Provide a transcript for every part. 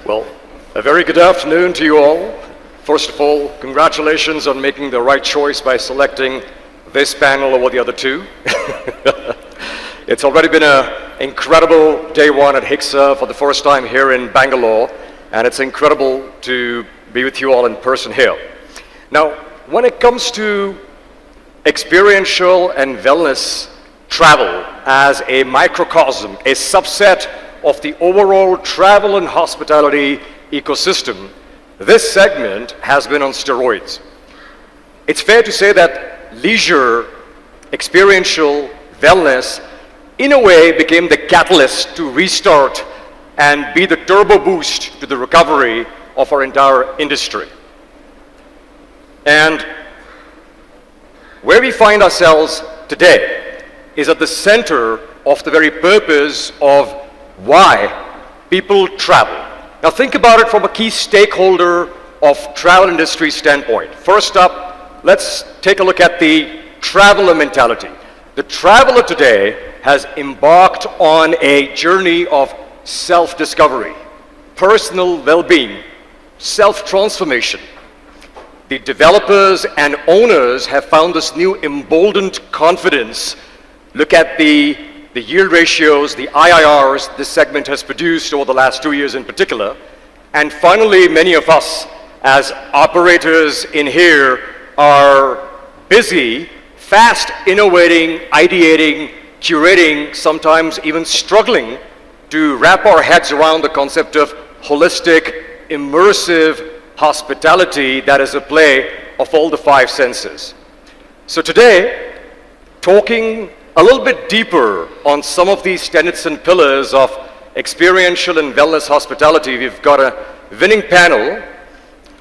Well, a very good afternoon to you all. First of all, congratulations on making the right choice by selecting this panel over the other two. It's already been an incredible day one at HICSA for the first time here in Bangalore, and it's incredible to be with you all in person here. Now, when it comes to experiential and wellness travel as a microcosm, a subset of the overall travel and hospitality ecosystem, this segment has been on steroids. It's fair to say that leisure, experiential, wellness, in a way became the catalyst to restart and be the turbo boost to the recovery of our entire industry. And where we find ourselves today is at the center of the very purpose of why people travel. Now think about it from a key stakeholder of travel industry standpoint. First up, let's take a look at the traveler mentality. The traveler today has embarked on a journey of self-discovery, personal well-being, self-transformation. The developers and owners have found this new emboldened confidence. Look at the yield ratios, the IIRs this segment has produced over the last 2 years in particular. And finally, many of us as operators in here are busy, fast innovating, ideating, curating, sometimes even struggling to wrap our heads around the concept of holistic, immersive hospitality that is a play of all the five senses. So today, talking a little bit deeper on some of these tenets and pillars of experiential and wellness hospitality, we've got a winning panel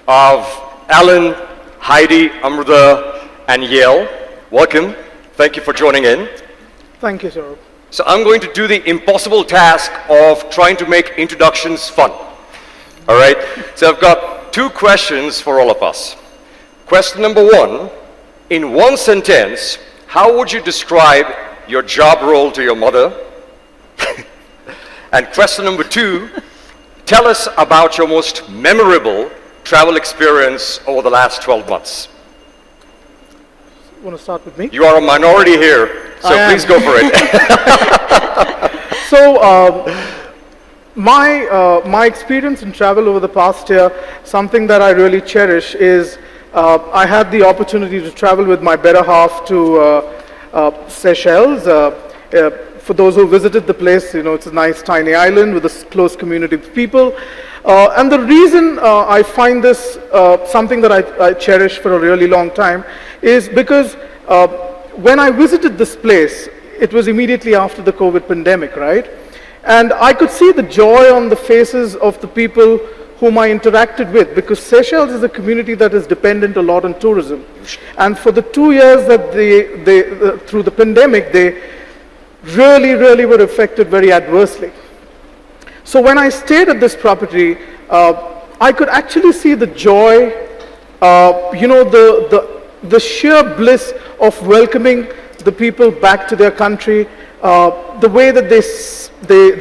of Alan, Heidi, Amruda, and Yael. Welcome. Thank you for joining in. Thank you, Saurabh. So I'm going to do the impossible task of trying to make introductions fun. All right? So I've got two questions for all of us. Question number one, in one sentence, how would you describe your job role to your mother? And question number two, tell us about your most memorable travel experience over the last 12 months. Want to start with me? You are a minority here, so please go for it. So, my experience in travel over the past year, something that I really cherish is I had the opportunity to travel with my better half to Seychelles. For those who visited the place, you know, it's a nice tiny island with a close community of people. And the reason I find this something that I cherish for a really long time is because when I visited this place, it was immediately after the COVID pandemic, right? And I could see the joy on the faces of the people whom I interacted with, because Seychelles is a community that is dependent a lot on tourism. And for the 2 years that through the pandemic, they really were affected very adversely. So when I stayed at this property, I could actually see the joy, you know, the sheer bliss of welcoming the people back to their country, the way that they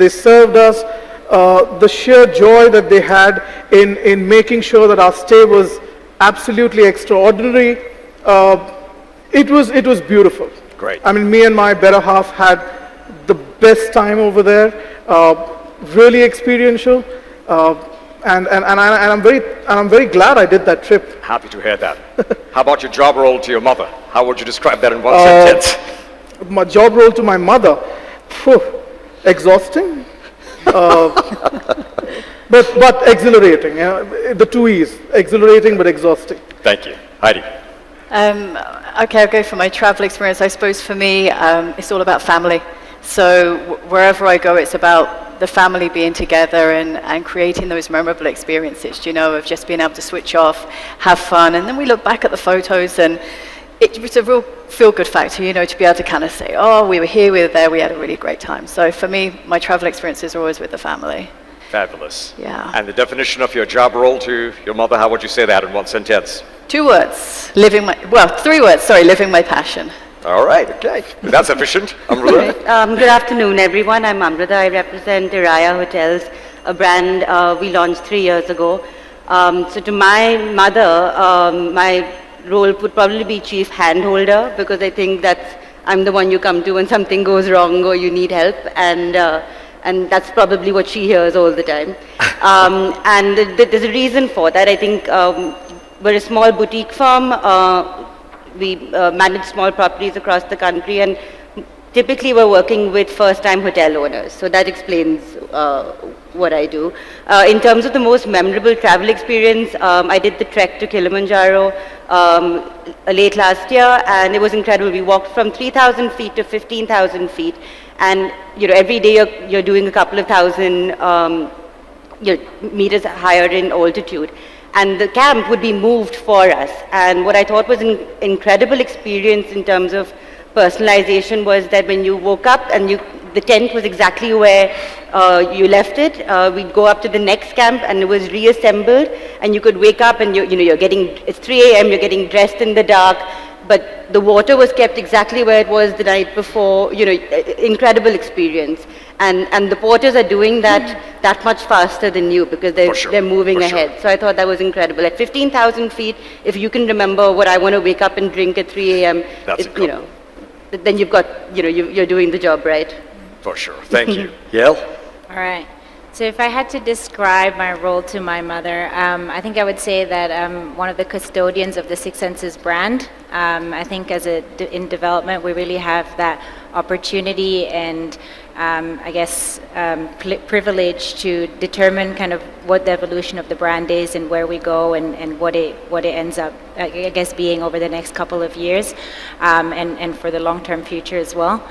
served us, the sheer joy that they had in making sure that our stay was absolutely extraordinary. It was beautiful. Great. I mean, me and my better half had the best time over there. Really experiential, and I'm very glad I did that trip. Happy to hear that. How about your job role to your mother? How would you describe that in one sentence? My job role to my mother, exhausting, but exhilarating. The two E's: exhilarating but exhausting. Thank you, Heidi. Okay, I'll go for my travel experience. I suppose for me, it's all about family. So wherever I go, it's about the family being together and creating those memorable experiences, you know, of just being able to switch off, have fun. And then we look back at the photos, and it was a real feel-good factor, you know, to be able to kind of say, oh, we were here, we were there, we had a really great time. So for me, my travel experiences are always with the family. Fabulous. Yeah. And the definition of your job role to your mother, how would you say that in one sentence? 2 words, 3 words, sorry, living my passion. All right, okay. That's efficient. Amruda? Good afternoon, everyone. I'm Amruda. I represent Araiya Hotels a brand we launched 3 years ago. So to my mother, my role would probably be chief handholder, because I think I'm the one you come to when something goes wrong or you need help, and that's probably what she hears all the time. And there's a reason for that. I think we're a small boutique firm. We manage small properties across the country, and typically we're working with first-time hotel owners. So that explains what I do. In terms of the most memorable travel experience, I did the trek to Kilimanjaro late last year, and it was incredible. We walked from 3,000 feet to 15,000 feet, and every day you're doing a couple of thousand meters higher in altitude. And the camp would be moved for us. And what I thought was an incredible experience in terms of personalization was that when you woke up and the tent was exactly where you left it, we'd go up to the next camp and it was reassembled, and you could wake up and it's 3 a.m., you're getting dressed in the dark, but the water was kept exactly where it was the night before. Incredible experience. And the porters are doing that much faster than you, because they're moving ahead. So I thought that was incredible. At 15,000 feet, if you can remember what I want to wake up and drink at 3 a.m., then you've got, you're doing the job right. For sure. Thank you. Yael? All right. So if I had to describe my role to my mother, I think I would say that I'm one of the custodians of the Six Senses brand. I think in development, we really have that opportunity and privilege to determine kind of what the evolution of the brand is and where we go and what it ends up, being over the next couple of years, and for the long-term future as well.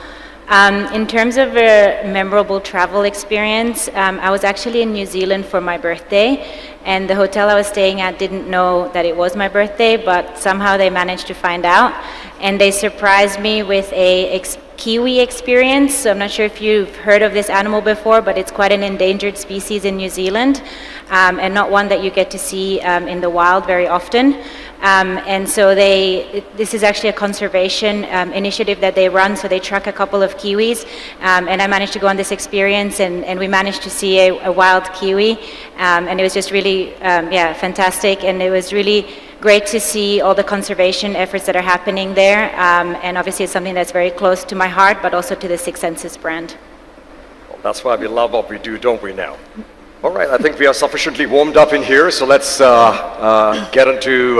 In terms of a memorable travel experience, I was actually in New Zealand for my birthday, and the hotel I was staying at didn't know that it was my birthday, but somehow they managed to find out, and they surprised me with a kiwi experience. So I'm not sure if you've heard of this animal before, but it's quite an endangered species in New Zealand, and not one that you get to see in the wild very often. And so this is actually a conservation initiative that they run, so they truck a couple of kiwis, and I managed to go on this experience, and we managed to see a wild kiwi, and it was just really, fantastic, and it was really great to see all the conservation efforts that are happening there, and obviously it's something that's very close to my heart, but also to the Six Senses brand. Well, that's why we love what we do, don't we now? All right, I think we are sufficiently warmed up in here, so let's get into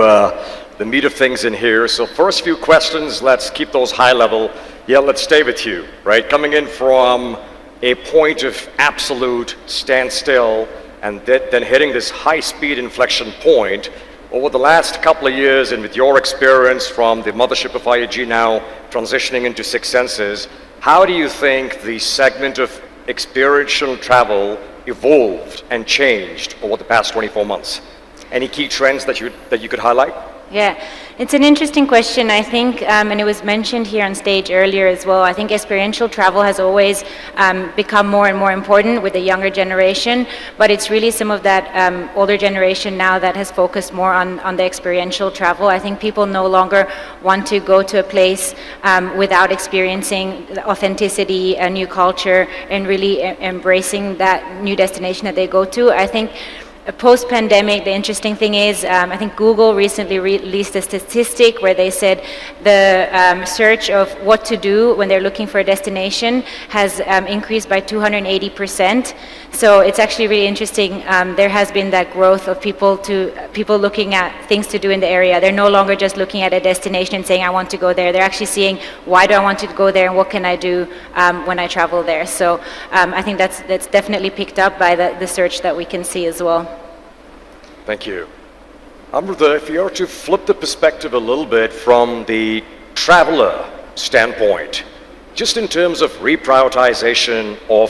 the meat of things in here. So first few questions, let's keep those high level. Yeah, let's stay with you, right? Coming in from a point of absolute standstill and then hitting this high-speed inflection point over the last couple of years, and with your experience from the mothership of IAG now transitioning into Six Senses, how do you think the segment of experiential travel evolved and changed over the past 24 months? Any key trends that you could highlight? Yeah, it's an interesting question, I think, and it was mentioned here on stage earlier as well. I think experiential travel has always become more and more important with the younger generation, but it's really some of that older generation now that has focused more on the experiential travel. I think people no longer want to go to a place without experiencing the authenticity, a new culture, and really embracing that new destination that they go to. I think post-pandemic, the interesting thing is, I think Google recently released a statistic where they said the search of what to do when they're looking for a destination has increased by 280%. So it's actually really interesting. There has been that growth of people looking at things to do in the area. They're no longer just looking at a destination and saying, I want to go there. They're actually seeing, why do I want to go there and what can I do when I travel there? So I think that's definitely picked up by the search that we can see as well. Thank you. Amruda, if you were to flip the perspective a little bit from the traveler standpoint, just in terms of reprioritization of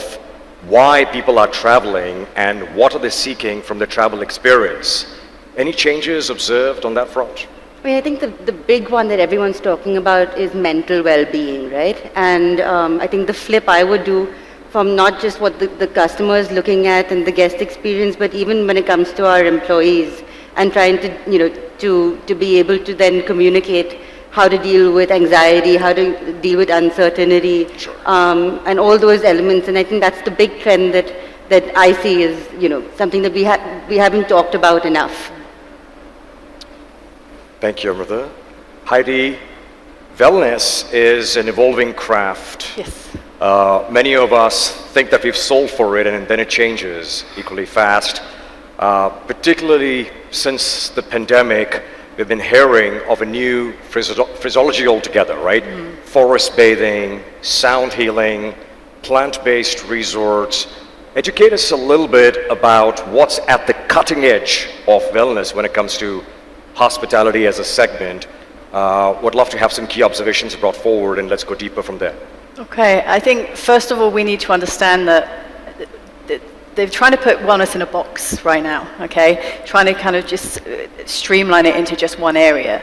why people are traveling and what are they seeking from the travel experience, any changes observed on that front? I think the big one that everyone's talking about is mental well-being, right? And I think the flip I would do from not just what the customer is looking at and the guest experience, but even when it comes to our employees and trying to be able to then communicate how to deal with anxiety, how to deal with uncertainty, sure. And all those elements. And I think that's the big trend that that I see is, something that we haven't talked about enough. Thank you, Amruda. Heidi, wellness is an evolving craft. Yes. Many of us think that we've solved for it and then it changes equally fast. Particularly since the pandemic, we've been hearing of a new physiology altogether, right? Forest bathing, sound healing, plant-based resorts. Educate us a little bit about what's at the cutting edge of wellness when it comes to hospitality as a segment. Would love to have some key observations brought forward, and let's go deeper from there. Okay, I think first of all we need to understand that they're trying to put wellness in a box right now, okay? Trying to kind of just streamline it into just one area.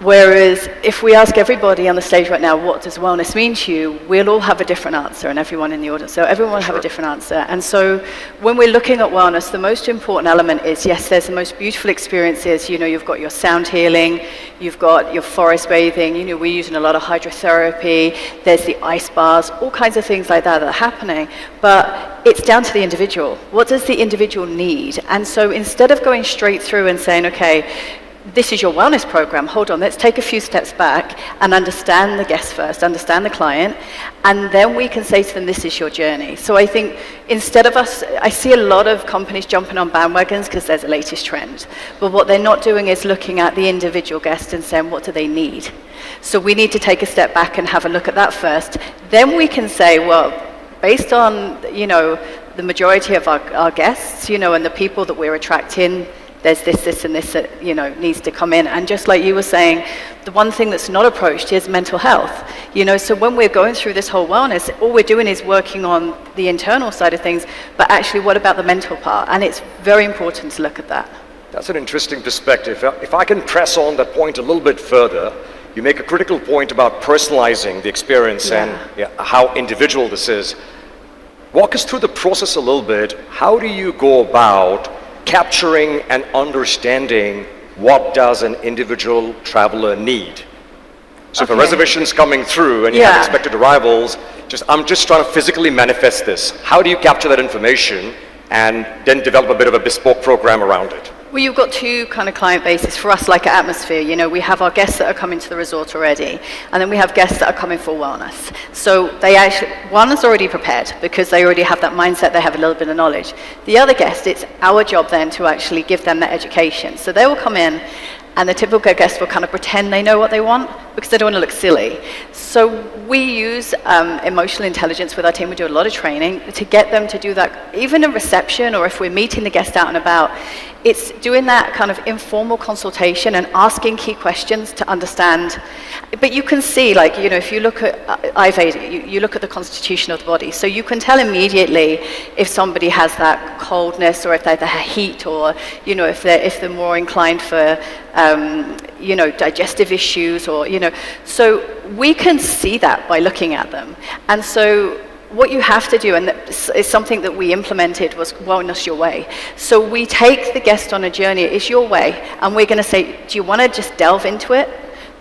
Whereas if we ask everybody on the stage right now, what does wellness mean to you, we'll all have a different answer, and everyone in the audience. So everyone will have a different answer. And so when we're looking at wellness, the most important element is, yes, there's the most beautiful experiences. You've got your sound healing, you've got your forest bathing, we're using a lot of hydrotherapy, there's the ice bars, all kinds of things like that are happening. But it's down to the individual. What does the individual need? And so instead of going straight through and saying, okay, this is your wellness program, hold on, let's take a few steps back and understand the guest first, understand the client, and then we can say to them, this is your journey. So I think instead of I see a lot of companies jumping on bandwagons because there's a latest trend, but what they're not doing is looking at the individual guest and saying, what do they need? So we need to take a step back and have a look at that first. Then we can say, well, based on, the majority of our guests, and the people that we're attracting, there's this and this that, needs to come in. And just like you were saying, the one thing that's not approached is mental health. So when we're going through this whole wellness, all we're doing is working on the internal side of things, but actually what about the mental part? And it's very important to look at that. That's an interesting perspective. If I can press on that point a little bit further, you make a critical point about personalizing the experience and how individual this is. Walk us through the process a little bit. How do you go about capturing and understanding what does an individual traveler need? So if a reservation's coming through and you have expected arrivals, I'm just trying to physically manifest this. How do you capture that information and then develop a bit of a bespoke program around it? Well, you've got two kind of client bases. For us, like at Atmosphere, we have our guests that are coming to the resort already, and then we have guests that are coming for wellness. So one is already prepared because they already have that mindset, they have a little bit of knowledge. The other guest, it's our job then to actually give them that education. So they will come in, and the typical guest will kind of pretend they know what they want because they don't want to look silly. So we use emotional intelligence with our team. We do a lot of training to get them to do that, even in reception or if we're meeting the guest out and about. It's doing that kind of informal consultation and asking key questions to understand. But you can see, if you look at Ayurveda, you look at the constitution of the body. So you can tell immediately if somebody has that coldness or if they have heat or, if they're more inclined for, digestive issues or, So we can see that by looking at them. And so what you have to do, and it's something that we implemented, was Wellness Your Way. So we take the guest on a journey, it's your way, and we're going to say, do you want to just delve into it?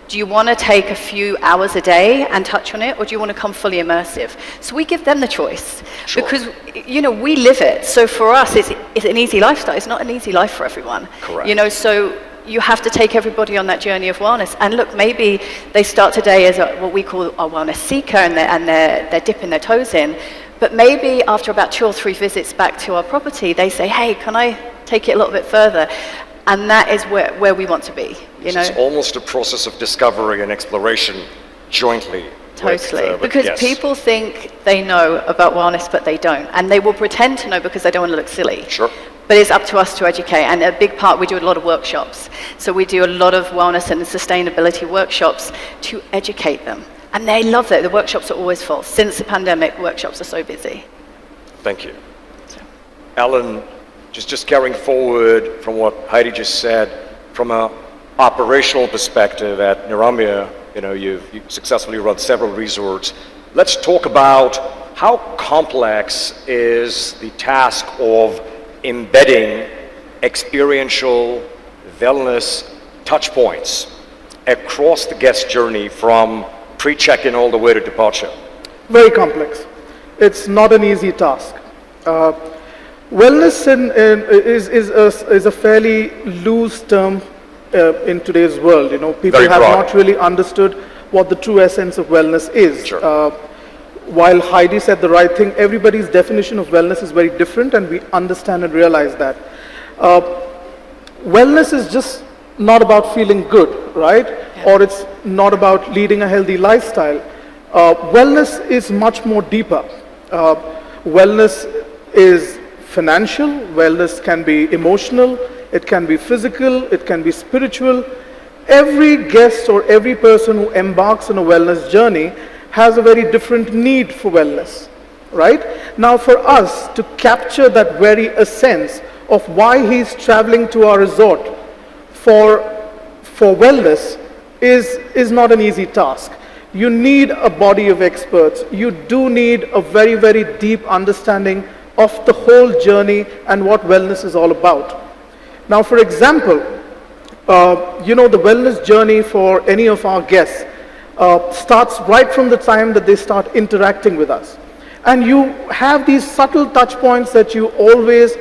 Do you want to take a few hours a day and touch on it, or do you want to come fully immersive? So we give them the choice, because, we live it. So for us, it's an easy lifestyle. It's not an easy life for everyone. Correct. So you have to take everybody on that journey of wellness. And look, maybe they start today as what we call a wellness seeker, and they're dipping their toes in. But maybe after about 2 or 3 visits back to our property, they say, hey, can I take it a little bit further? And that is where we want to be. It's almost a process of discovery and exploration jointly. Totally, because people think they know about wellness, but they don't. And they will pretend to know because they don't want to look silly. Sure. But it's up to us to educate, and a big part, we do a lot of workshops. So we do a lot of wellness and sustainability workshops to educate them. And they love it. The workshops are always full. Since the pandemic, workshops are so busy. Thank you. Alan, just carrying forward from what Heidi just said, from an operational perspective at Niraamaya, you've successfully run several resorts. Let's talk about how complex is the task of embedding experiential wellness touch points across the guest journey from pre-check-in all the way to departure. Very complex. It's not an easy task. Wellness is a fairly loose term in today's world. You know, people Very have broad. not really understood what the true essence of wellness is. Sure. While Heidi said the right thing, everybody's definition of wellness is very different, and we understand and realize that. Wellness is just not about feeling good, right? Or it's not about leading a healthy lifestyle. Wellness is much more deeper. Wellness is financial, wellness can be emotional, it can be physical, it can be spiritual. Every guest or every person who embarks on a wellness journey has a very different need for wellness, right? Now for us to capture that very essence of why he's traveling to our resort for wellness is not an easy task. You need a body of experts. You do need a very, very deep understanding of the whole journey and what wellness is all about. Now, for example, you know, the wellness journey for any of our guests starts right from the time that they start interacting with us. And you have these subtle touch points that you always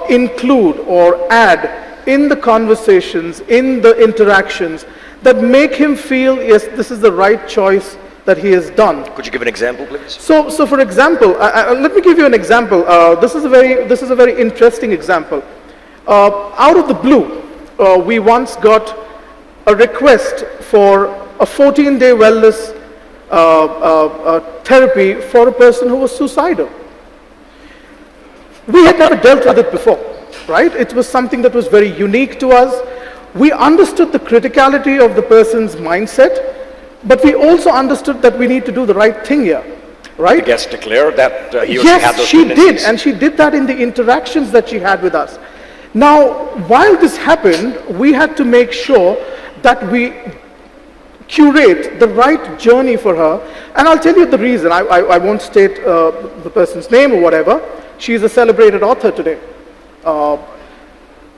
include or add in the conversations, in the interactions, that make him feel, yes, this is the right choice that he has done. Could you give an example, please? So for example, let me give you an example. This is a very interesting example. Out of the blue, we once got a request for a 14-day wellness therapy for a person who was suicidal. We had never dealt with it before, right? It was something that was very unique to us. We understood the criticality of the person's mindset, but we also understood that we need to do the right thing here, right? The guest declared that he or she had Yes, those she tendencies. did, and she did that in the interactions that she had with us. Now, while this happened, we had to make sure that we curate the right journey for her, and I'll tell you the reason. I won't state the person's name or whatever. She's a celebrated author today.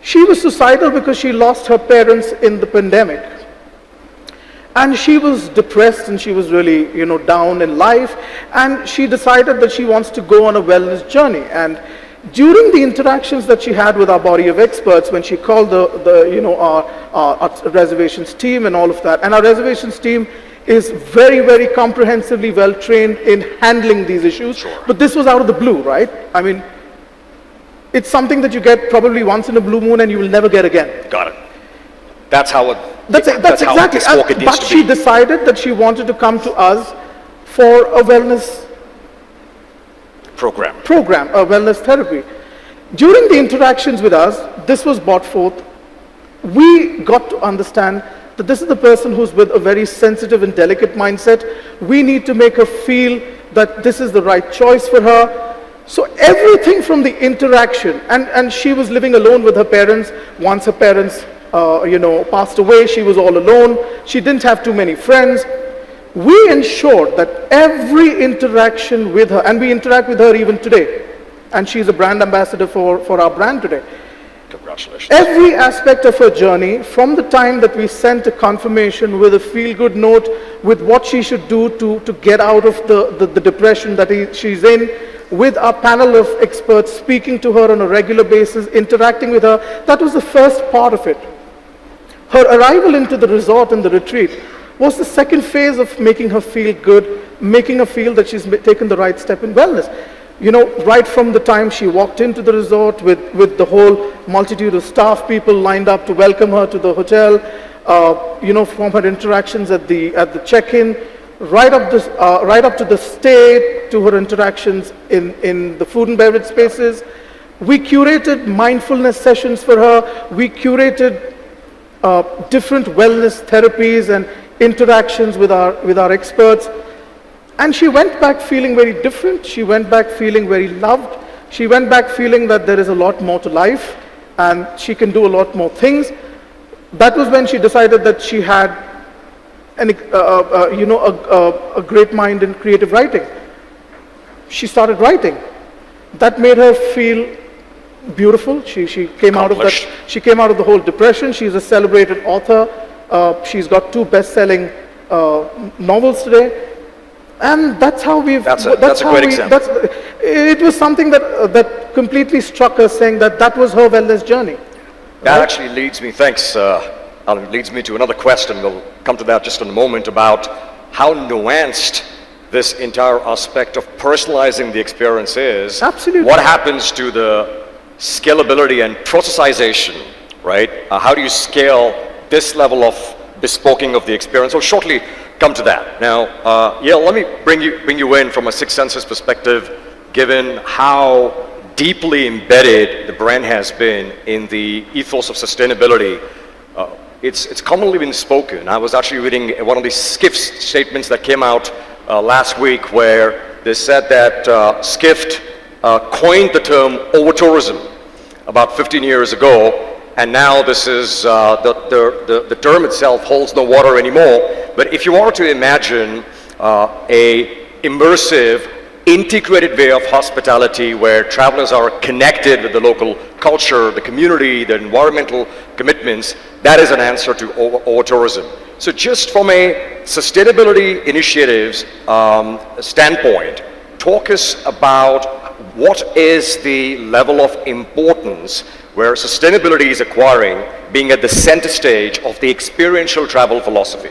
She was suicidal because she lost her parents in the pandemic. And she was depressed and she was really, you know, down in life. And she decided that she wants to go on a wellness journey. And during the interactions that she had with our body of experts, when she called our reservations team and all of that, and our reservations team is very, very comprehensively well trained in handling these issues. Sure. But this was out of the blue, right? I mean, it's something that you get probably once in a blue moon and you will never get again. Got it. That's how That's how exactly. bespoke it needs But to she be. decided that she wanted to come to us for a wellness Program. a wellness therapy. During the interactions with us, this was brought forth. We got to understand that this is the person who's with a very sensitive and delicate mindset. We need to make her feel that this is the right choice for her. So everything from the interaction, and she was living alone with her parents. Once her parents passed away, she was all alone. She didn't have too many friends. We ensured that every interaction with her, and we interact with her even today, and she's a brand ambassador for our brand today. Congratulations. Every aspect of her journey, from the time that we sent a confirmation with a feel-good note, with what she should do to get out of the depression that she's in, with our panel of experts speaking to her on a regular basis, interacting with her, that was the first part of it. Her arrival into the resort and the retreat was the second phase of making her feel good, making her feel that she's taken the right step in wellness. You know, right from the time she walked into the resort with the whole multitude of staff people lined up to welcome her to the hotel, from her interactions at the check-in, right up to the stay, to her interactions in the food and beverage spaces. We curated mindfulness sessions for her. We curated different wellness therapies and interactions with our experts. And she went back feeling very different. She went back feeling very loved. She went back feeling that there is a lot more to life and she can do a lot more things. That was when she decided that she had a great mind in creative writing. She started writing. That made her feel beautiful. She came out of that. She came out of the whole depression. She's a celebrated author. She's got 2 best-selling novels today. And that's how we've. That's a great example. it was something that completely struck us, saying that was her wellness journey. That actually leads me, thanks, Alan, leads me to another question. We'll come to that just in a moment about how nuanced this entire aspect of personalizing the experience is. Absolutely. What happens to the scalability and processization, right? How do you scale this level of bespoking of the experience? We'll shortly come to that. Now, let me bring you in from a Six Senses perspective, given how deeply embedded the brand has been in the ethos of sustainability. It's commonly been spoken. I was actually reading one of these Skift statements that came out last week, where they said that Skift coined the term over-tourism about 15 years ago, and now this is, the term itself holds no water anymore. But if you are to imagine a immersive, integrated way of hospitality where travelers are connected with the local culture, the community, the environmental commitments, that is an answer to over-tourism. So just from a sustainability initiatives standpoint, talk us about what is the level of importance where sustainability is acquiring, being at the center stage of the experiential travel philosophy.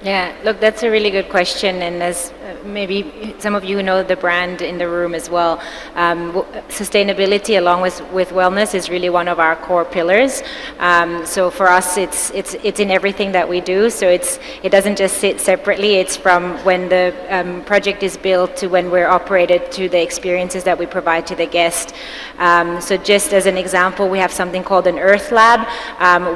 Yeah, look, that's a really good question, and as maybe some of you know the brand in the room as well, sustainability along with wellness is really one of our core pillars. So for us, it's in everything that we do. So it doesn't just sit separately. It's from when the project is built to when we're operated to the experiences that we provide to the guest. So just as an example, we have something called an Earth Lab,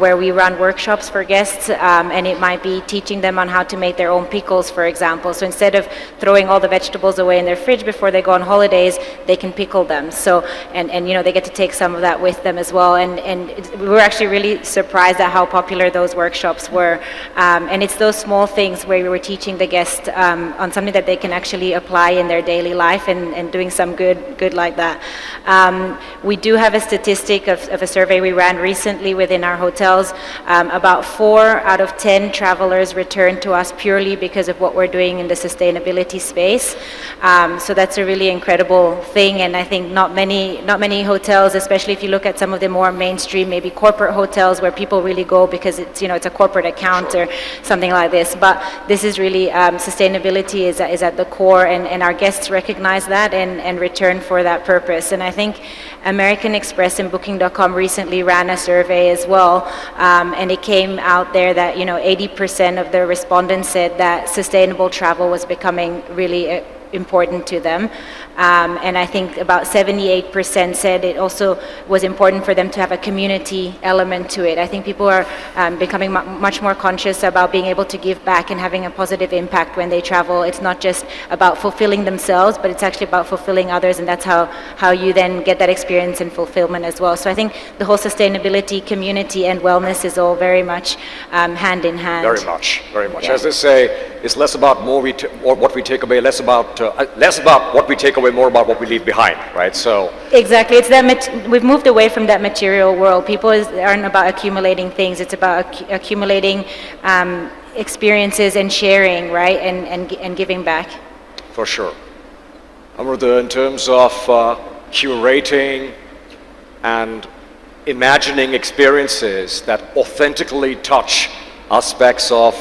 where we run workshops for guests, and it might be teaching them on how to make their own pickles, for example. So instead of throwing all the vegetables away in their fridge before they go on holidays, they can pickle them. So, and they get to take some of that with them as well. And we were actually really surprised at how popular those workshops were. And it's those small things where we were teaching the guest on something that they can actually apply in their daily life and doing some good like that. We do have a statistic of a survey we ran recently within our hotels. About 4 out of 10 travelers return to us purely because of what we're doing in the sustainability space. So that's a really incredible thing, and I think not many hotels, especially if you look at some of the more mainstream, maybe corporate hotels where people really go because it's a corporate account or something like this. But this is really sustainability is at the core, and our guests recognize that and return for that purpose. And I think American Express and Booking.com recently ran a survey as well, and it came out there that 80% of the respondents said that sustainable travel was becoming really important to them. And I think about 78% said it also was important for them to have a community element to it. I think people are becoming much more conscious about being able to give back and having a positive impact when they travel. It's not just about fulfilling themselves, but it's actually about fulfilling others, and that's how you then get that experience and fulfillment as well. So I think the whole sustainability, community, and wellness is all very much hand in hand. Very much. Yeah. As they say, it's less about what we take away, less about what we take away, more about what we leave behind, right? So exactly, it's that we've moved away from that material world. People aren't about accumulating things; it's about accumulating experiences and sharing, right, and giving back. For sure. Amruda, in terms of curating and imagining experiences that authentically touch aspects of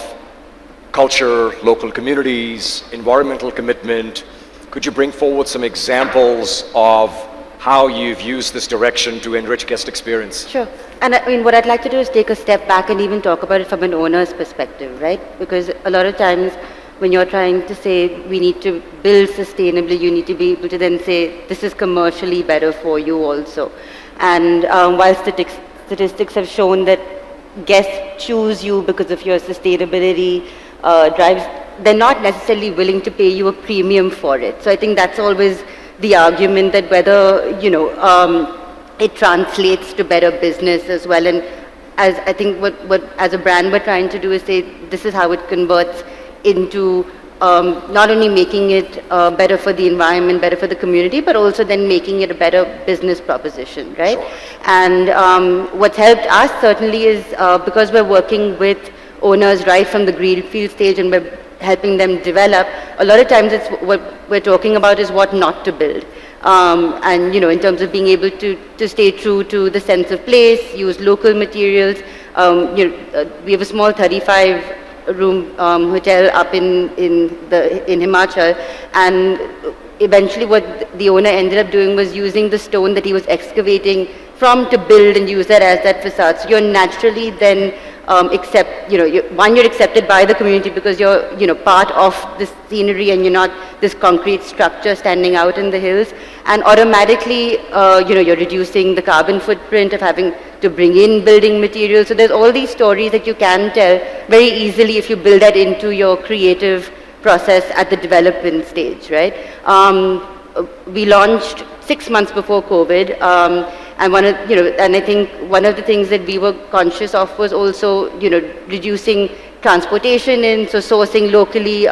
culture, local communities, environmental commitment, could you bring forward some examples of how you've used this direction to enrich guest experience? Sure. And I mean, what I'd like to do is take a step back and even talk about it from an owner's perspective, right? Because a lot of times when you're trying to say we need to build sustainably, you need to be able to then say this is commercially better for you also. And while statistics have shown that guests choose you because of your sustainability drives, they're not necessarily willing to pay you a premium for it. So I think that's always the argument, that whether it translates to better business as well. And as I think what as a brand we're trying to do is say this is how it converts into not only making it better for the environment, better for the community, but also then making it a better business proposition, right? Sure. And what's helped us certainly is because we're working with owners right from the greenfield stage and we're helping them develop, a lot of times it's what we're talking about is what not to build. And, in terms of being able to stay true to the sense of place, use local materials. We have a small 35-room hotel up in Himachal, and eventually what the owner ended up doing was using the stone that he was excavating from to build and use that as that facade. So you're naturally then you're accepted by the community because you're, part of this scenery and you're not this concrete structure standing out in the hills. And automatically, you're reducing the carbon footprint of having to bring in building materials. So there's all these stories that you can tell very easily if you build that into your creative process at the development stage, right? We launched 6 months before COVID, and I think one of the things that we were conscious of was also, reducing transportation in, so sourcing locally.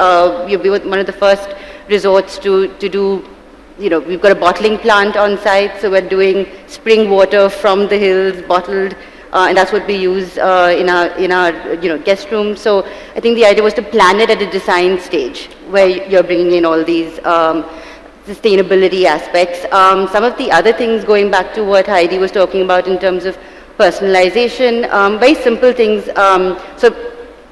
We were one of the first resorts to do, we've got a bottling plant on site, so we're doing spring water from the hills, bottled, and that's what we use in our guest room. So I think the idea was to plan it at a design stage where you're bringing in all these sustainability aspects. Some of the other things, going back to what Heidi was talking about in terms of personalization, very simple things. So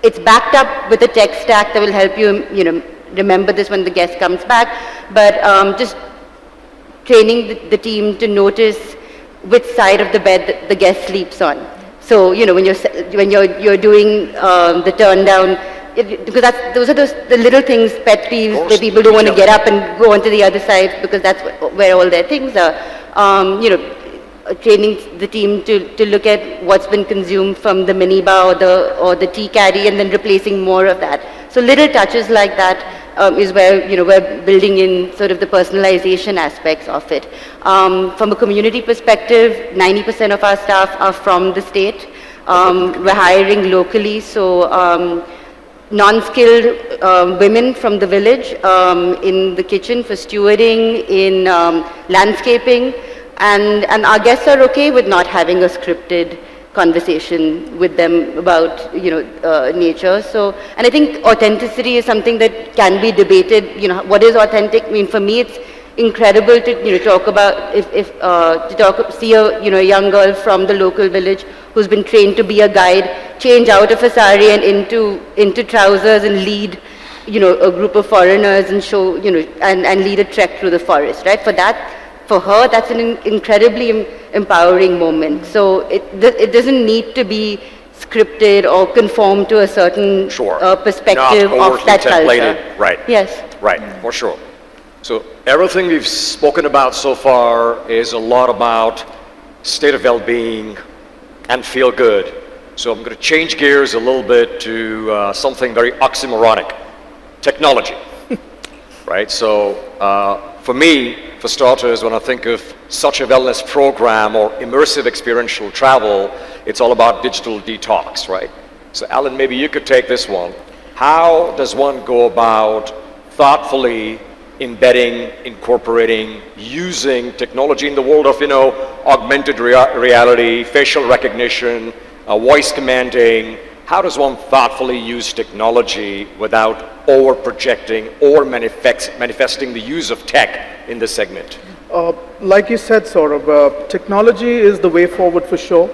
it's backed up with a tech stack that will help you, remember this when the guest comes back, but just training the team to notice which side of the bed the guest sleeps on. So, when you're doing the turn down, because those are the little things, pet peeves, where people don't want to get up and go onto the other side because that's where all their things are. Training the team to look at what's been consumed from the minibar or the tea caddy and then replacing more of that. So little touches like that is where we're building in sort of the personalization aspects of it. From a community perspective, 90% of our staff are from the state. We're hiring locally, so non-skilled women from the village in the kitchen for stewarding, in landscaping, and our guests are okay with not having a scripted conversation with them about nature. So, and I think authenticity is something that can be debated. What is authentic? I mean, for me, it's incredible to talk about see a young girl from the local village who's been trained to be a guide, change out of a sari and into trousers and lead a group of foreigners and show and lead a trek through the forest, right? For her, that's an incredibly empowering moment. So it doesn't need to be scripted or conform to a certain perspective of that culture. Right. Yes. Right, for sure. So everything we've spoken about so far is a lot about state of well-being and feel good. So I'm going to change gears a little bit to something very oxymoronic, technology. Right, so for me, for starters, when I think of such a wellness program or immersive experiential travel, it's all about digital detox, right? So Alan, maybe you could take this one. How does one go about thoughtfully embedding, incorporating, using technology in the world of, augmented reality, facial recognition, voice commanding? How does one thoughtfully use technology without over-projecting or manifesting the use of tech in this segment? Like you said, Saurabh, technology is the way forward for sure.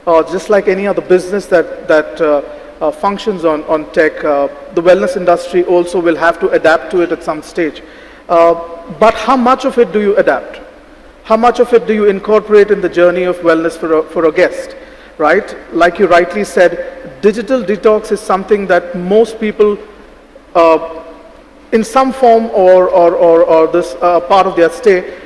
Just like any other business that functions on tech, the wellness industry also will have to adapt to it at some stage. But how much of it do you adapt? How much of it do you incorporate in the journey of wellness for a guest, right? Like you rightly said, digital detox is something that most people in some form or this part of their stay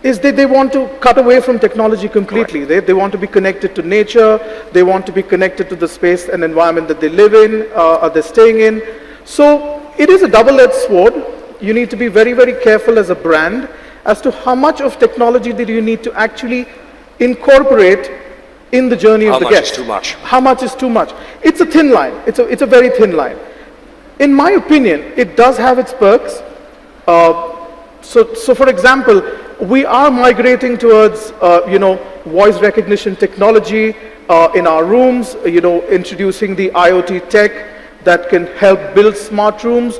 is they want to cut away from technology completely. They want to be connected to nature, they want to be connected to the space and environment that they live in, or they're staying in. So it is a double-edged sword. You need to be very, very careful as a brand as to how much of technology that you need to actually incorporate in the journey of the guest. How much is too much? How much is too much? It's a thin line. It's a very thin line. In my opinion, it does have its perks. So for example, we are migrating towards, voice recognition technology in our rooms, introducing the IoT tech that can help build smart rooms.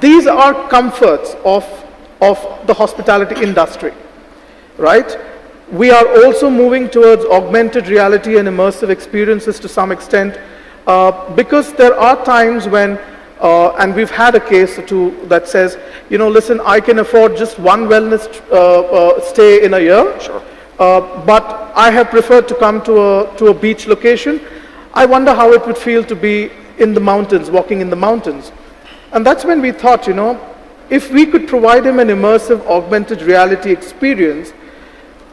These are comforts of of the hospitality industry, right? We are also moving towards augmented reality and immersive experiences to some extent, because there are times when, and we've had a case or two that says, you know, listen, I can afford just one wellness stay in a year, Sure. but I have preferred to come to a beach location. I wonder how it would feel to be in the mountains, walking in the mountains. And that's when we thought, you know, if we could provide him an immersive augmented reality experience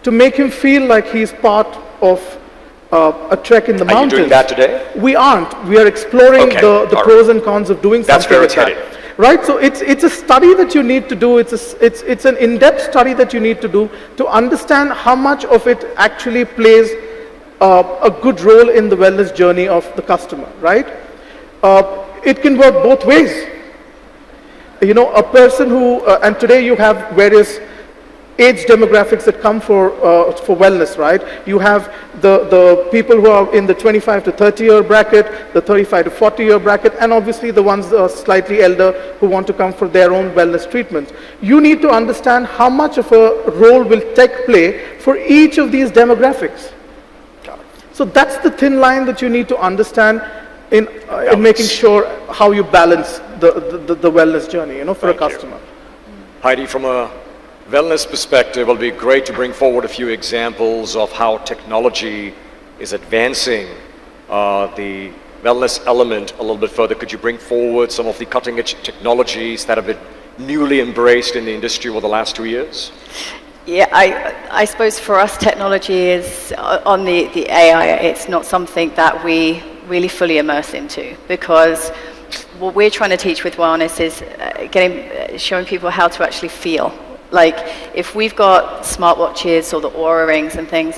to make him feel like he's part of a trek in the Are you mountains. doing that today? We aren't. We are exploring Okay, the all pros right. and cons of doing That's something where like it's that. headed. Right, so it's a study that you need to do, it's an in-depth study that you need to do to understand how much of it actually plays a good role in the wellness journey of the customer, right? It can work both ways. You know, a person who, and today you have various age demographics that come for wellness, right? You have the people who are in the 25 to 30 year bracket, the 35 to 40 year bracket, and obviously the ones slightly elder who want to come for their own wellness treatments. You need to understand how much of a role will tech play for each of these demographics. So that's the thin line that you need to understand in making sure how you balance the wellness journey, you know, for Thank a you. customer. Heidi, from a wellness perspective, it'll be great to bring forward a few examples of how technology is advancing the wellness element a little bit further. Could you bring forward some of the cutting-edge technologies that have been newly embraced in the industry over the last 2 years? Yeah, I suppose for us, technology is, on the AI, it's not something that we really fully immerse into, because what we're trying to teach with wellness is showing people how to actually feel. Like, if we've got smartwatches or the Oura rings and things,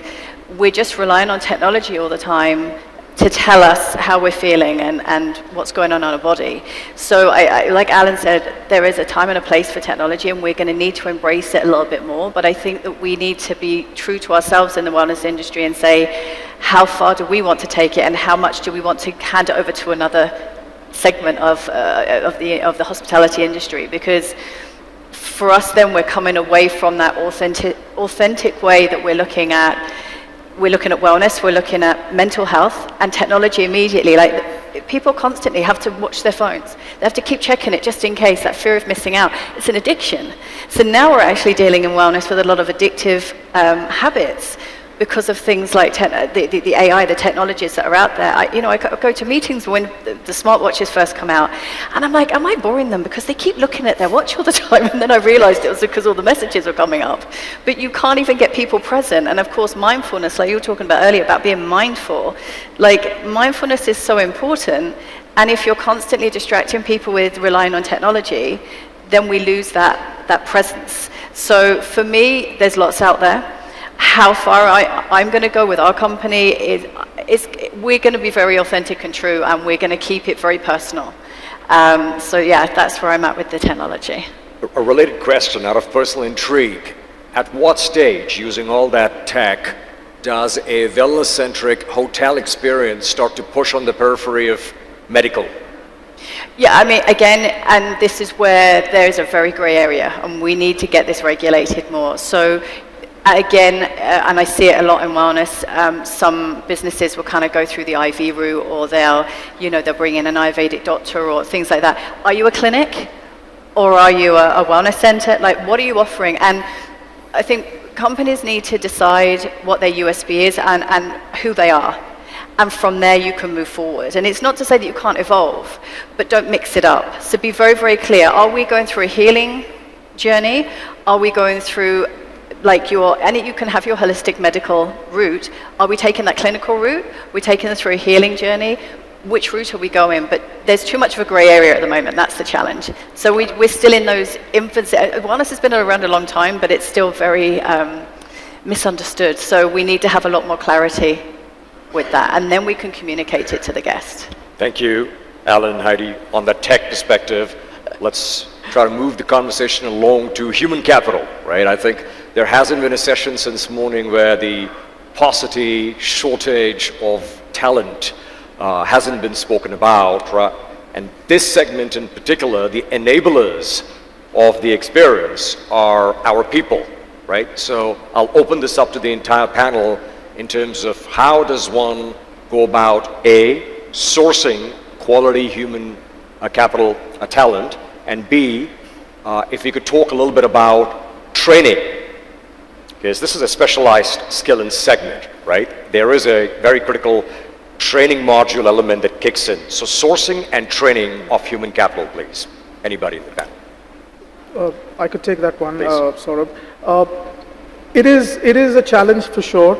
we're just relying on technology all the time to tell us how we're feeling and what's going on in our body. So like Alan said, there is a time and a place for technology, and we're going to need to embrace it a little bit more. But I think that we need to be true to ourselves in the wellness industry and say, how far do we want to take it, and how much do we want to hand it over to another segment of the hospitality industry? Because for us, then, we're coming away from that authentic way that we're looking at. We're looking at wellness, we're looking at mental health, and technology immediately. Like, people constantly have to watch their phones. They have to keep checking it just in case, that fear of missing out. It's an addiction. So now we're actually dealing in wellness with a lot of addictive habits because of things like the AI, the technologies that are out there. I go to meetings when the smartwatches first come out, and I'm like, am I boring them? Because they keep looking at their watch all the time, and then I realized it was because all the messages were coming up. But you can't even get people present. And of course, mindfulness, like you were talking about earlier, about being mindful. Like, mindfulness is so important, and if you're constantly distracting people with relying on technology, then we lose that presence. So for me, there's lots out there. How far I'm going to go with our company is we're going to be very authentic and true, and we're going to keep it very personal. So yeah, that's where I'm at with the technology. A related question out of personal intrigue. At what stage, using all that tech, does a wellness-centric hotel experience start to push on the periphery of medical? Yeah, I mean, again, and this is where there's a very gray area, and we need to get this regulated more. So again, and I see it a lot in wellness, some businesses will kind of go through the IV route, or they'll bring in an Ayurvedic doctor or things like that. Are you a clinic, or are you a wellness center? Like, what are you offering? And I think companies need to decide what their USP is and who they are. And from there, you can move forward. And it's not to say that you can't evolve, but don't mix it up. So be very, very clear. Are we going through a healing journey? Are we going through, like, you can have your holistic medical route. Are we taking that clinical route? Are we taking it through a healing journey? Which route are we going? But there's too much of a gray area at the moment. That's the challenge. So we're still in those infancy. Wellness has been around a long time, but it's still very misunderstood. So we need to have a lot more clarity with that, and then we can communicate it to the guest. Thank you, Alan and Heidi. On the tech perspective, let's try to move the conversation along to human capital, right? I think there hasn't been a session since morning where the paucity, shortage of talent hasn't been spoken about, right? And this segment in particular, the enablers of the experience are our people, right? So I'll open this up to the entire panel in terms of how does one go about A, sourcing quality human capital talent, and B, if we could talk a little bit about training, because this is a specialized skill and segment, right? There is a very critical training module element that kicks in. So sourcing and training of human capital, please. Anybody in the panel? I could take that one, Please. Saurabh. It is a challenge for sure,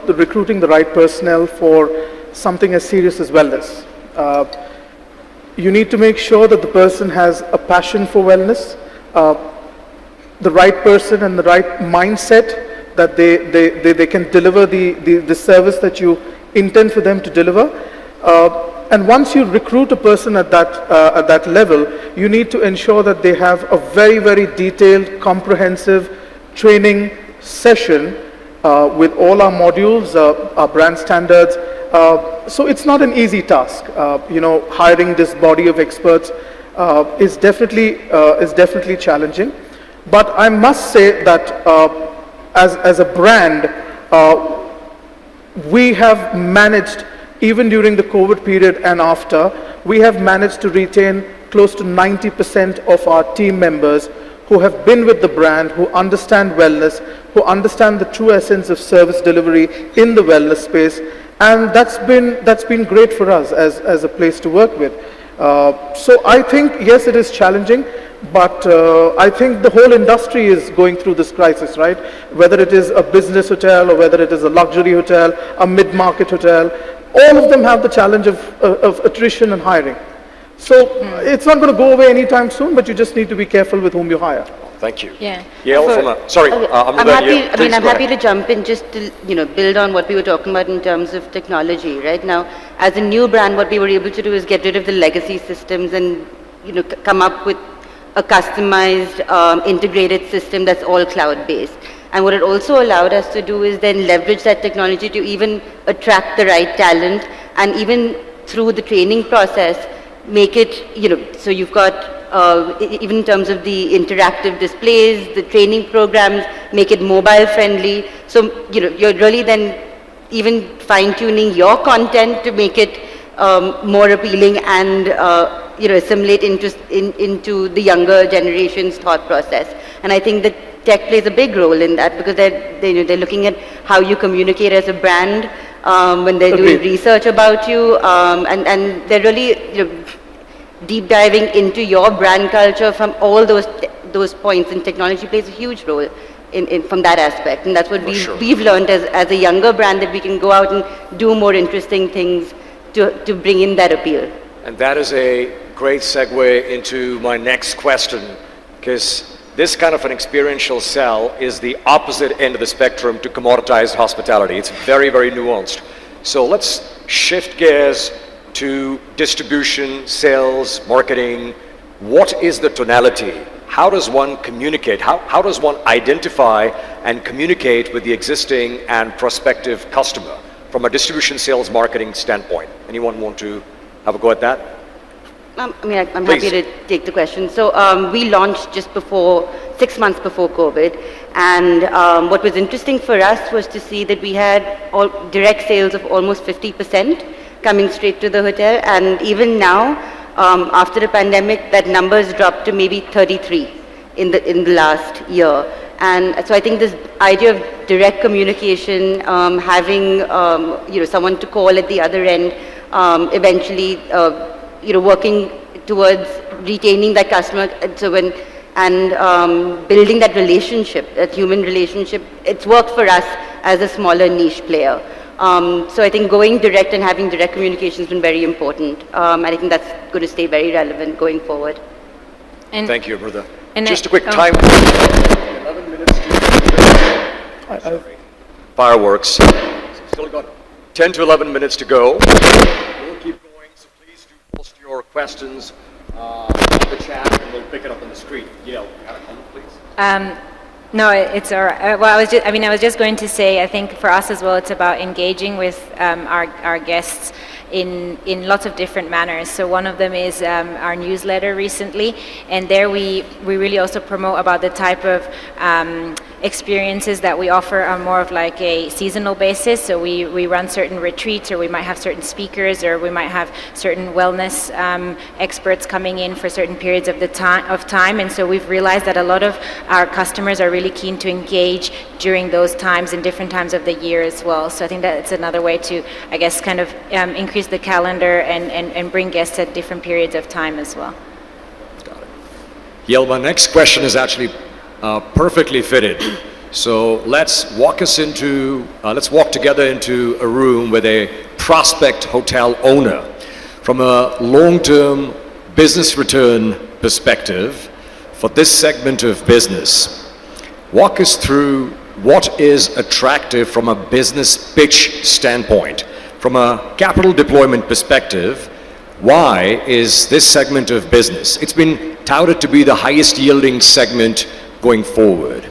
the recruiting the right personnel for something as serious as wellness. You need to make sure that the person has a passion for wellness, the right person and the right mindset that they can deliver the service that you intend for them to deliver. And once you recruit a person at that level, you need to ensure that they have a very, very detailed, comprehensive training session with all our modules, our brand standards. So it's not an easy task. Hiring this body of experts is definitely challenging. But I must say that as a brand, we have managed, even during the COVID period and after, we have managed to retain close to 90% of our team members who have been with the brand, who understand wellness, who understand the true essence of service delivery in the wellness space, and that's been great for us as a place to work with. So I think, yes, it is challenging, but I think the whole industry is going through this crisis, right? Whether it is a business hotel or whether it is a luxury hotel, a mid-market hotel, all of them have the challenge of attrition and hiring. So it's not going to go away anytime soon, but you just need to be careful with whom you hire. Thank you. Yeah. Sorry, I'm Amruda, I'm happy to jump in just to build on what we were talking about in terms of technology. Right now, as a new brand, what we were able to do is get rid of the legacy systems and come up with a customized, integrated system that's all cloud-based. And what it also allowed us to do is then leverage that technology to even attract the right talent, and even through the training process, make it, so you've got, even in terms of the interactive displays, the training programs, make it mobile friendly. So, you're really then even fine-tuning your content to make it more appealing and, assimilate into the younger generation's thought process. And I think that tech plays a big role in that, because they're looking at how you communicate as a brand when they're doing research about you, and they're really deep diving into your brand culture from all those points, and technology plays a huge role in from that aspect. And that's what we've learned as a younger brand, that we can go out and do more interesting things to bring in that appeal. And that is a great segue into my next question, because this kind of an experiential sell is the opposite end of the spectrum to commoditized hospitality. It's very, very nuanced. So let's shift gears to distribution, sales, marketing. What is the tonality? How does one communicate? How does one identify and communicate with the existing and prospective customer from a distribution, sales, marketing standpoint? Anyone want to have a go at that? I'm happy to take the question. So we launched just 6 months before COVID, and what was interesting for us was to see that we had direct sales of almost 50% coming straight to the hotel, and even now, after the pandemic, that number has dropped to maybe 33 in the last year. And so I think this idea of direct communication, having someone to call at the other end, eventually working towards retaining that customer, and building that relationship, that human relationship, it's worked for us as a smaller niche player. So I think going direct and having direct communication has been very important. And I think that's going to stay very relevant going forward. And thank you, Amruda. and Just a quick time. 11 minutes to fireworks. Still got 10 to 11 minutes to go. We'll keep going, so please do post your questions in the chat, and we'll pick it up on the screen. Yale, you have a comment, please? No, it's all right. Well, I was just going to say, I think for us as well, it's about engaging with our guests in lots of different manners. So one of them is our newsletter recently, and there we really also promote about the type of experiences that we offer on more of like a seasonal basis. So we run certain retreats, or we might have certain speakers, or we might have certain wellness experts coming in for certain periods of time. And so we've realized that a lot of our customers are really keen to engage during those times and different times of the year as well. So I think that it's another way to, I guess, kind of increase the calendar and bring guests at different periods of time as well. Got it. Yael, my next question is actually perfectly fitted. So let's walk together into a room with a prospect hotel owner. From a long-term business return perspective, for this segment of business, walk us through what is attractive from a business pitch standpoint. From a capital deployment perspective, why is this segment of business? It's been touted to be the highest yielding segment going forward.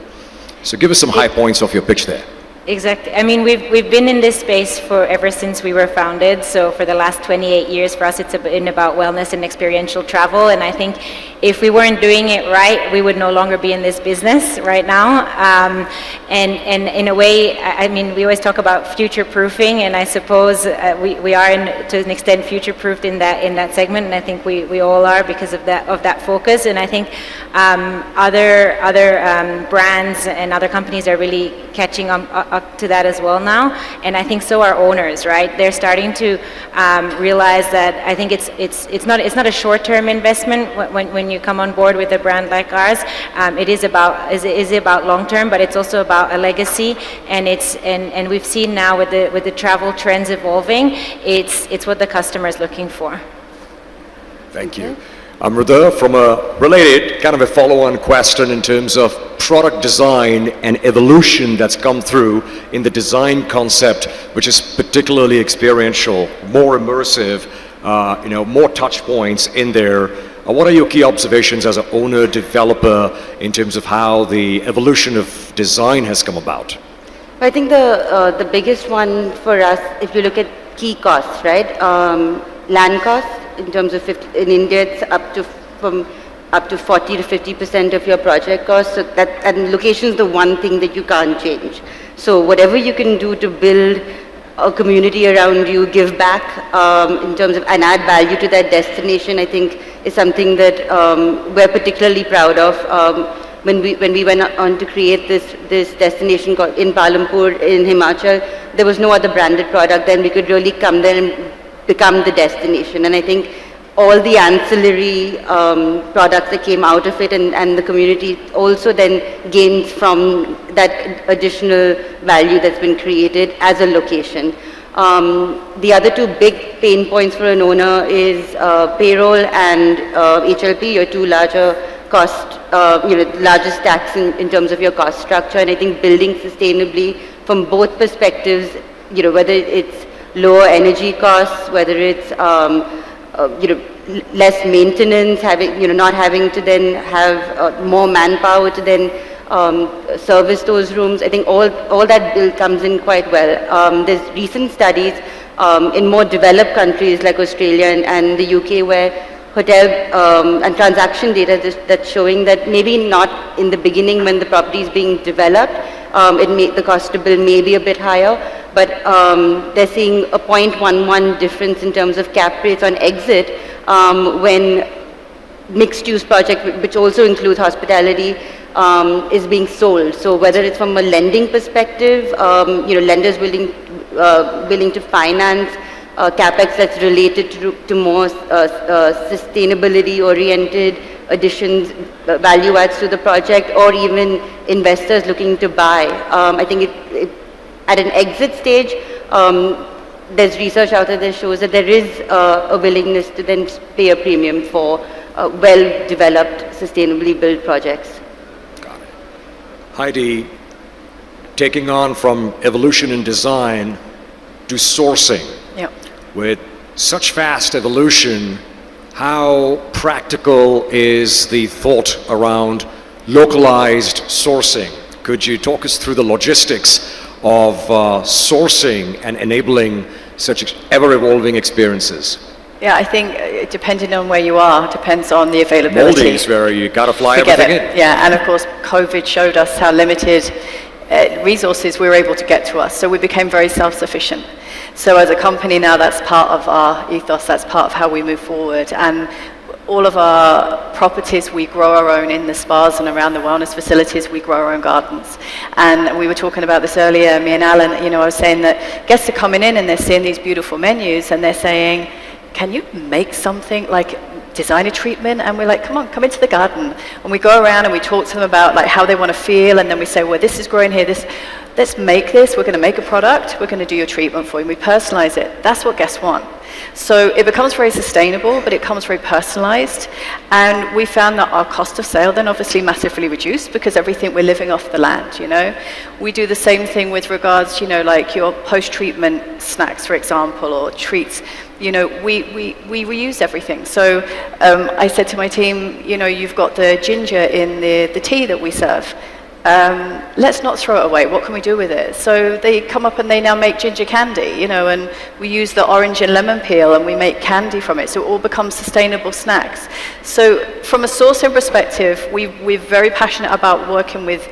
So give us some high points of your pitch there. Exactly. I mean, we've been in this space for ever since we were founded. So for the last 28 years, for us, it's been about wellness and experiential travel. And I think if we weren't doing it right, we would no longer be in this business right now. And in a way, I mean, we always talk about future proofing, and I suppose we are to an extent future proofed in that segment. And I think we all are because of that focus. And I think other brands and other companies are really catching up to that as well now, and I think so are owners, right? They're starting to realize that I think it's not a short-term investment when you come on board with a brand like ours. It is about long-term, but it's also about a legacy, and we've seen now with the travel trends evolving, it's what the customer is looking for. Thank you. Amruda, from a related, kind of a follow-on question in terms of product design and evolution that's come through in the design concept, which is particularly experiential, more immersive, more touch points in there. What are your key observations as an owner, developer, in terms of how the evolution of design has come about? I think the biggest one for us, if you look at key costs, right? Land costs. In terms of in India, it's up to 40 to 50% of your project cost. So and location is the one thing that you can't change. So whatever you can do to build a community around you, give back in terms of and add value to that destination, I think is something that we're particularly proud of. When we went on to create this destination called in Palampur in Himachal, there was no other branded product. Then we could really come there and become the destination. And I think all the ancillary products that came out of it and the community also then gains from that additional value that's been created as a location. The other two big pain points for an owner is payroll and HLP, your two larger cost, largest tax in terms of your cost structure. And I think building sustainably from both perspectives, whether it's lower energy costs, whether it's less maintenance, not having to then have more manpower to then service those rooms. I think all that build comes in quite well. There's recent studies in more developed countries like Australia and the UK where hotel and transaction data that's showing that maybe not in the beginning when the property is being developed, the cost to build may be a bit higher, but they're seeing a 0.11 difference in terms of cap rates on exit when mixed-use project, which also includes hospitality, is being sold. So whether it's from a lending perspective, lenders willing to finance capex that's related to more sustainability-oriented additions, value adds to the project, or even investors looking to buy. I think at an exit stage, there's research out there that shows that there is a willingness to then pay a premium for well-developed, sustainably built projects. Got it. Heidi, taking on from evolution in design to sourcing. Yep. With such fast evolution, how practical is the thought around localized sourcing? Could you talk us through the logistics of sourcing and enabling such ever-evolving experiences? Yeah, I think depending on where you are, depends on the availability. Maldives, where you got to fly Forget everything it. in. Yeah, and of course, COVID showed us how limited resources we were able to get to us, so we became very self-sufficient. So as a company now, that's part of our ethos, that's part of how we move forward, and all of our properties, we grow our own in the spas and around the wellness facilities, we grow our own gardens. And we were talking about this earlier, me and Alan, I was saying that guests are coming in and they're seeing these beautiful menus and they're saying, can you make something like design a treatment? And we're like, come on, come into the garden. And we go around and we talk to them about like how they want to feel, and then we say, well, this is growing here, let's make this, we're going to make a product, we're going to do your treatment for you, and we personalize it. That's what guests want. So it becomes very sustainable, but it becomes very personalized. And we found that our cost of sale then obviously massively reduced because everything we're living off the land, We do the same thing with regards, like your post-treatment snacks, for example, or treats. We reuse everything. So I said to my team, you've got the ginger in the tea that we serve. Let's not throw it away. What can we do with it? So they come up and they now make ginger candy, and we use the orange and lemon peel and we make candy from it. So it all becomes sustainable snacks. So from a sourcing perspective, we're very passionate about working with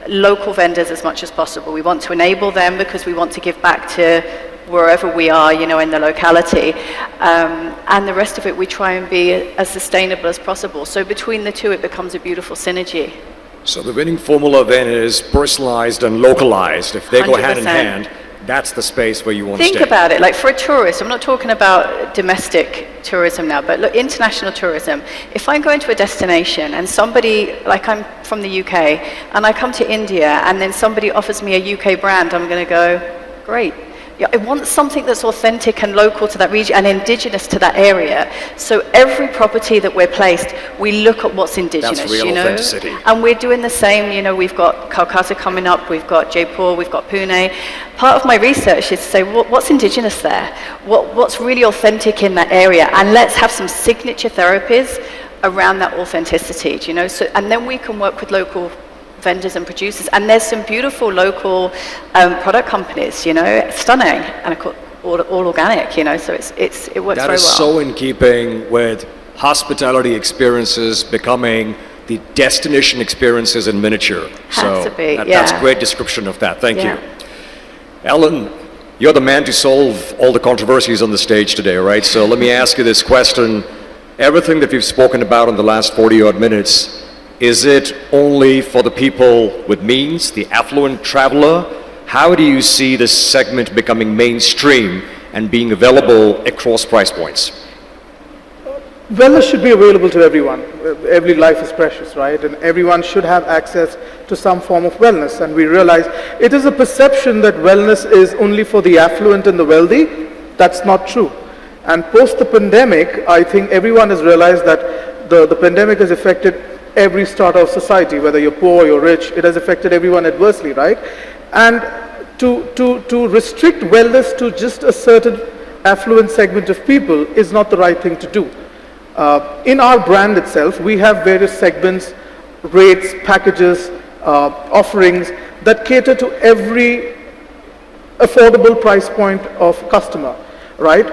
local vendors as much as possible. We want to enable them because we want to give back to wherever we are, in the locality. And the rest of it, we try and be as sustainable as possible. So between the two, it becomes a beautiful synergy. So the winning formula then is personalized and localized. If they go hand in 100%. hand, that's the space where you want to stay. Think about it, like for a tourist, I'm not talking about domestic tourism now, but look, international tourism. If I go into a destination and somebody, like I'm from the UK, and I come to India and then somebody offers me a UK brand, I'm going to go, great. Yeah, I want something that's authentic and local to that region and indigenous to that area. So every property that we're placed, we look at what's indigenous, That's real authenticity. And we're doing the same, we've got Calcutta coming up, we've got Jaipur, we've got Pune. Part of my research is to say, what's indigenous there? What's really authentic in that area? And let's have some signature therapies around that authenticity, So, and then we can work with local vendors and producers, and there's some beautiful local product companies, stunning, and of course all organic, so it works very well. That is so in keeping with hospitality experiences becoming the destination experiences in miniature. Has to be, That's a yeah. great description of that. Thank Yeah. you. Ellen, you're the man to solve all the controversies on the stage today, right? So let me ask you this question. Everything that we've spoken about in the last 40-odd minutes, is it only for the people with means, the affluent traveler? How do you see this segment becoming mainstream and being available across price points? Wellness should be available to everyone. Every life is precious, right? And everyone should have access to some form of wellness. And we realize it is a perception that wellness is only for the affluent and the wealthy. That's not true. And post the pandemic, I think everyone has realized that the pandemic has affected every strata of society, whether you're poor or you're rich. It has affected everyone adversely, right? And to restrict wellness to just a certain affluent segment of people is not the right thing to do. In our brand itself, we have various segments, rates, packages, offerings that cater to every affordable price point of customer, right?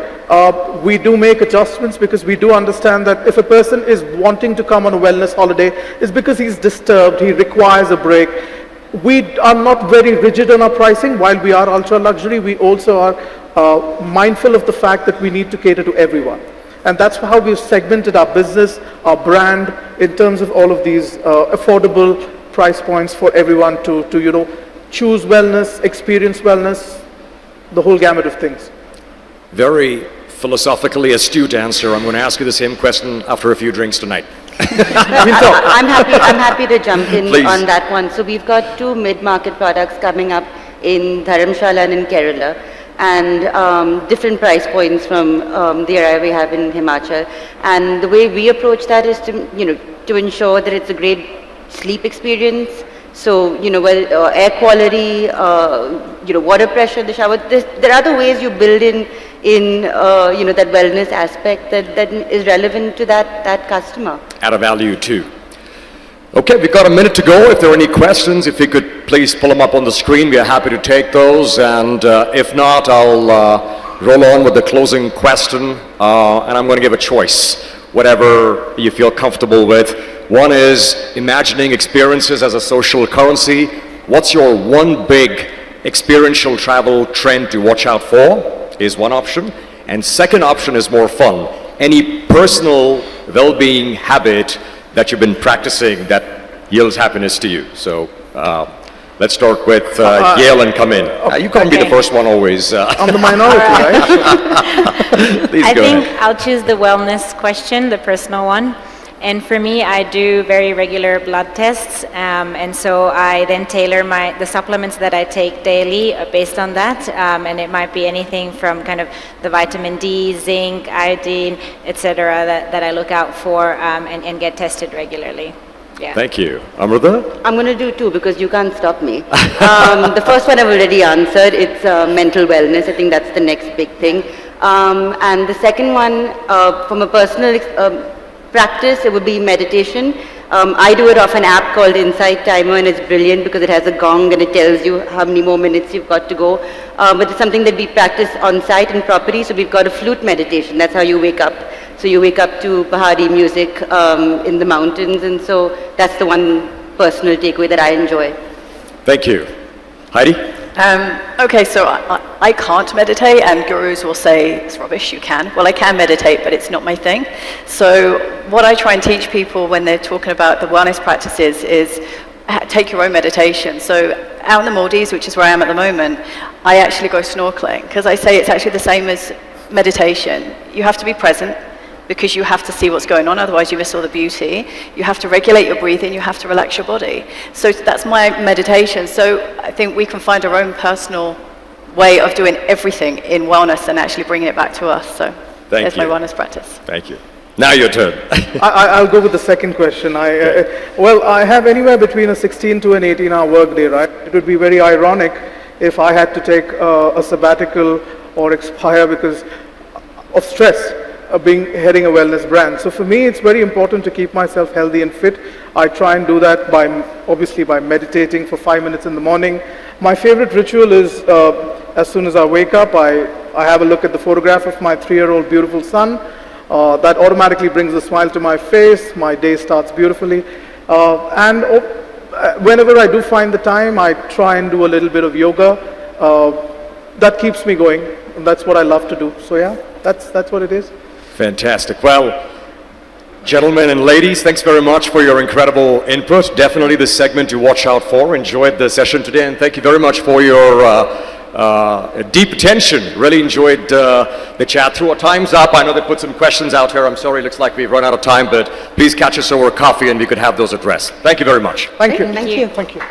We do make adjustments because we do understand that if a person is wanting to come on a wellness holiday, it's because he's disturbed, he requires a break. We are not very rigid on our pricing. While we are ultra luxury, we also are mindful of the fact that we need to cater to everyone. And that's how we've segmented our business, our brand, in terms of all of these affordable price points for everyone to choose wellness, experience wellness, the whole gamut of things. Very philosophically astute answer. I'm going to ask you the same question after a few drinks tonight. I'm happy to jump in Please. on that one. So we've got two mid-market products coming up in Dharamshala and in Kerala, and different price points from the Araiya we have in Himachal. And the way we approach that is to ensure that it's a great sleep experience. So, air quality, water pressure in the shower. There are other ways you build in that wellness aspect that is relevant to that customer. Add a value too. Okay, we've got a minute to go. If there are any questions, if you could please pull them up on the screen, we are happy to take those. And if not, I'll roll on with the closing question, and I'm going to give a choice, whatever you feel comfortable with. One is imagining experiences as a social currency. What's your one big experiential travel trend to watch out for, is one option. And second option is more fun. Any personal well-being habit that you've been practicing that yields happiness to you. So let's start with Yale and come in. You can't be the first one always. I'm the minority, right? Please I go think ahead. I'll choose the wellness question, the personal one. And for me, I do very regular blood tests, and so I then tailor the supplements that I take daily based on that, and it might be anything from kind of the vitamin D, zinc, iodine, etc. that I look out for and get tested regularly. Yeah. Thank you. Amruda? I'm going to do two because you can't stop me. The first one I've already answered. It's mental wellness. I think that's the next big thing. And the second one, from a personal practice, it would be meditation. I do it off an app called Insight Timer, and it's brilliant because it has a gong and it tells you how many more minutes you've got to go. But it's something that we practice on site and property. So we've got a flute meditation. That's how you wake up. So you wake up to Pahari music in the mountains, and so that's the one personal takeaway that I enjoy. Thank you. Heidi? Okay, so I can't meditate, and gurus will say, it's rubbish, you can. Well, I can meditate, but it's not my thing. So what I try and teach people when they're talking about the wellness practices is take your own meditation. So out in the Maldives, which is where I am at the moment, I actually go snorkeling, because I say it's actually the same as meditation. You have to be present, because you have to see what's going on, otherwise you miss all the beauty. You have to regulate your breathing, you have to relax your body. So that's my meditation. So I think we can find our own personal way of doing everything in wellness and actually bringing it back to us. So there's my wellness practice. Thank you. Now your turn. I'll go with the second question. Well, I have anywhere between a 16 to an 18-hour workday, right? It would be very ironic if I had to take a sabbatical or expire because of stress. Heading a wellness brand. So for me, it's very important to keep myself healthy and fit. I try and do that obviously by meditating for 5 minutes in the morning. My favorite ritual is as soon as I wake up, I have a look at the photograph of my 3-year-old beautiful son. That automatically brings a smile to my face. My day starts beautifully. And whenever I do find the time, I try and do a little bit of yoga. That keeps me going. And that's what I love to do. So yeah, that's what it is. Fantastic. Well, gentlemen and ladies, thanks very much for your incredible input. Definitely the segment to watch out for. Enjoyed the session today, and thank you very much for your deep attention. Really enjoyed the chat through. Our time's up. I know they put some questions out here. I'm sorry, looks like we've run out of time, but please catch us over coffee and we could have those addressed. Thank you very much. Thank you. Thank you. Thank you.